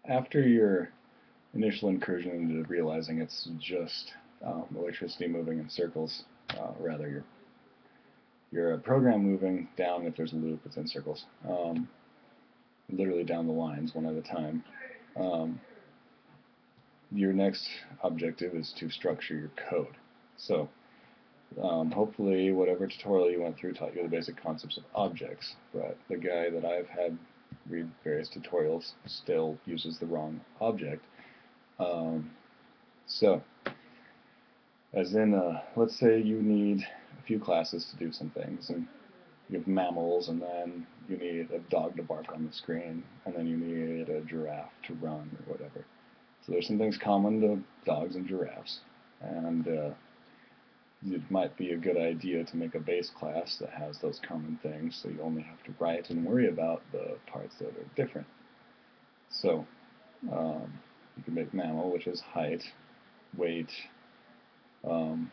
After your initial incursion into realizing it's just electricity moving in circles, rather your program moving down, if there's a loop, it's in circles, literally down the lines one at a time. Um, your next objective is to structure your code. So hopefully whatever tutorial you went through taught you the basic concepts of objects, but the guy that I've had read various tutorials still uses the wrong object. Um, so, as in, let's say you need a few classes to do some things, and you have mammals, and then you need a dog to bark on the screen, and then you need a giraffe to run, or whatever. So there's some things common to dogs and giraffes, and it might be a good idea to make a base class that has those common things, so you only have to write and worry about the parts that are different. So you can make mammal, which is height, weight. You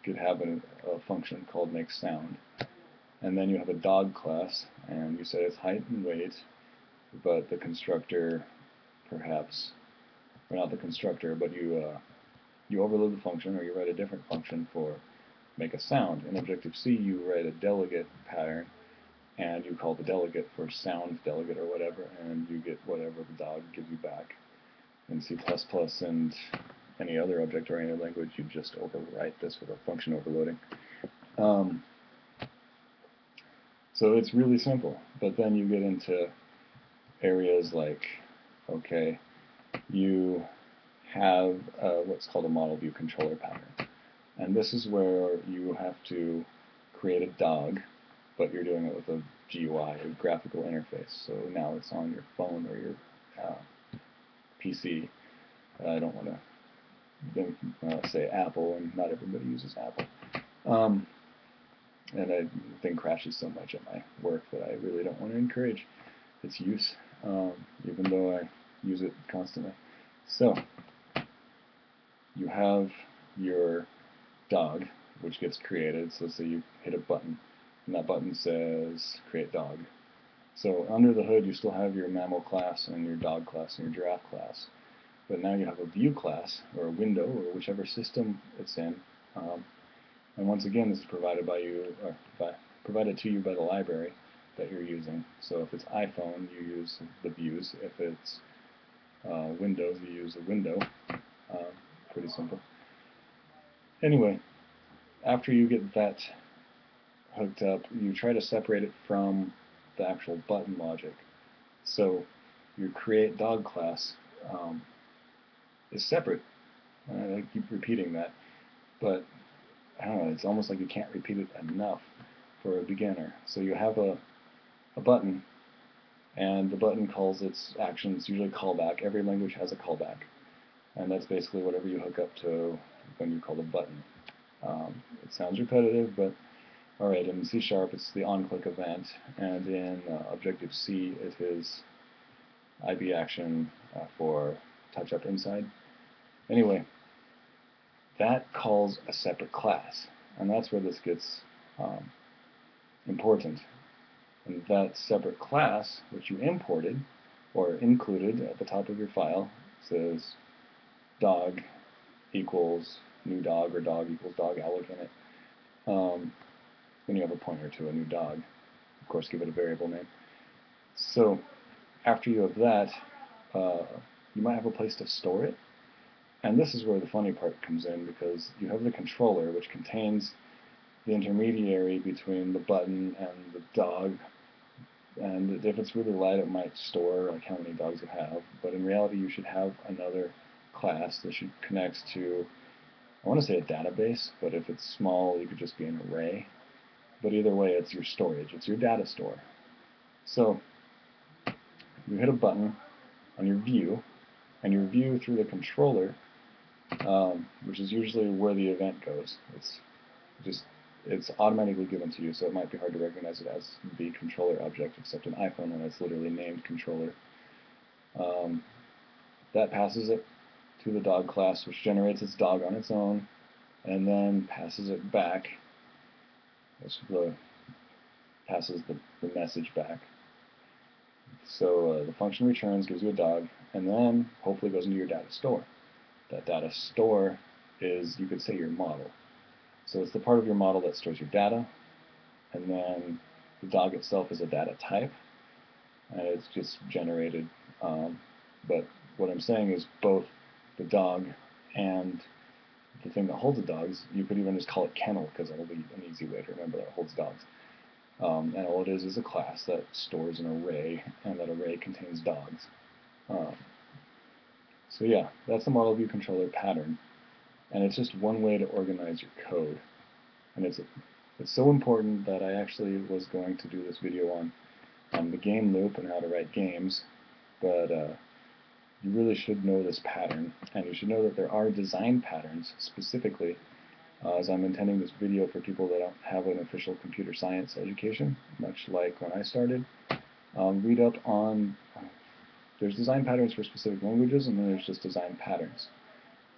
could have a function called make sound, and then you have a dog class, and you say it's height and weight, but the constructor perhaps, or not the constructor, but you overload the function, or you write a different function for make a sound. In Objective-C, you write a delegate pattern, and you call the delegate for sound delegate or whatever, and you get whatever the dog gives you back. In C++ and any other object-oriented language, you just overwrite this with a function overloading. So it's really simple, but then you get into areas like, okay, you have what's called a model view controller pattern. And this is where you have to create a dog, but you're doing it with a GUI, a graphical interface. So now it's on your phone or your PC. I don't want to say Apple, and not everybody uses Apple. And the thing crashes so much at my work that I really don't want to encourage its use, even though I use it constantly. So you have your dog, which gets created. So say you hit a button, and that button says create dog. So under the hood, you still have your mammal class and your dog class and your giraffe class. But now you have a view class, or a window, or whichever system it's in. And once again, this is provided by you, or provided to you by the library that you're using. So if it's iPhone, you use the views. If it's Windows, you use a window. Pretty simple. Anyway, after you get that hooked up, you try to separate it from the actual button logic. So your create dog class is separate. I keep repeating that, but I don't know, it's almost like you can't repeat it enough for a beginner. So you have a button, and the button calls its actions, usually callback. Every language has a callback, and that's basically whatever you hook up to when you call the button. It sounds repetitive, but alright, in C# it's the onClick event, and in Objective-C it is IB action for touch up inside. Anyway, that calls a separate class, and that's where this gets important. And that separate class, which you imported or included at the top of your file, says dog equals new dog, or dog equals dog alloc in it. Then you have a pointer to a new dog. Of course, give it a variable name. So after you have that, you might have a place to store it. And this is where the funny part comes in, because you have the controller, which contains the intermediary between the button and the dog. And if it's really light, it might store like how many dogs you have. But in reality, you should have another class that should connect to, I want to say a database, but if it's small, you could just be an array. But either way, it's your storage. It's your data store. So you hit a button on your view, and your view through the controller, which is usually where the event goes. It's automatically given to you, so it might be hard to recognize it as the controller object, except in iPhone when it's literally named controller. That passes it to the dog class, which generates its dog on its own, and then passes it back. Passes the message back So the function returns gives you a dog, and then hopefully goes into your data store. That data store is, you could say, your model. So it's the part of your model that stores your data, and then the dog itself is a data type, and it's just generated. But what I'm saying is both the dog and the thing that holds the dogs, you could even just call it kennel, because that'll be an easy way to remember that it holds dogs. And all it is a class that stores an array, and that array contains dogs. So yeah, that's the model view controller pattern, and it's just one way to organize your code. And it's so important that I actually was going to do this video on the game loop and how to write games, but you really should know this pattern, and you should know that there are design patterns specifically, as I'm intending this video for people that don't have an official computer science education, much like when I started. Read up on, there's design patterns for specific languages, and then there's just design patterns.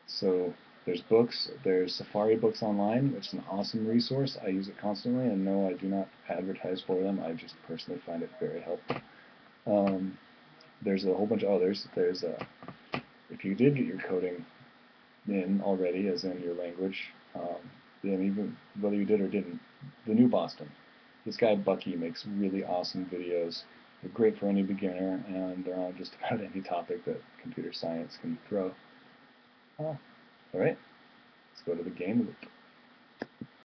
So there's books, there's Safari books online, which is an awesome resource. I use it constantly, and no, I do not advertise for them. I just personally find it very helpful. There's a whole bunch of others. There's if you did get your coding in already, as in your language, then even whether you did or didn't, the New Boston. This guy Bucky makes really awesome videos. They're great for any beginner, and they're on just about any topic that computer science can throw. All right, let's go to the game loop.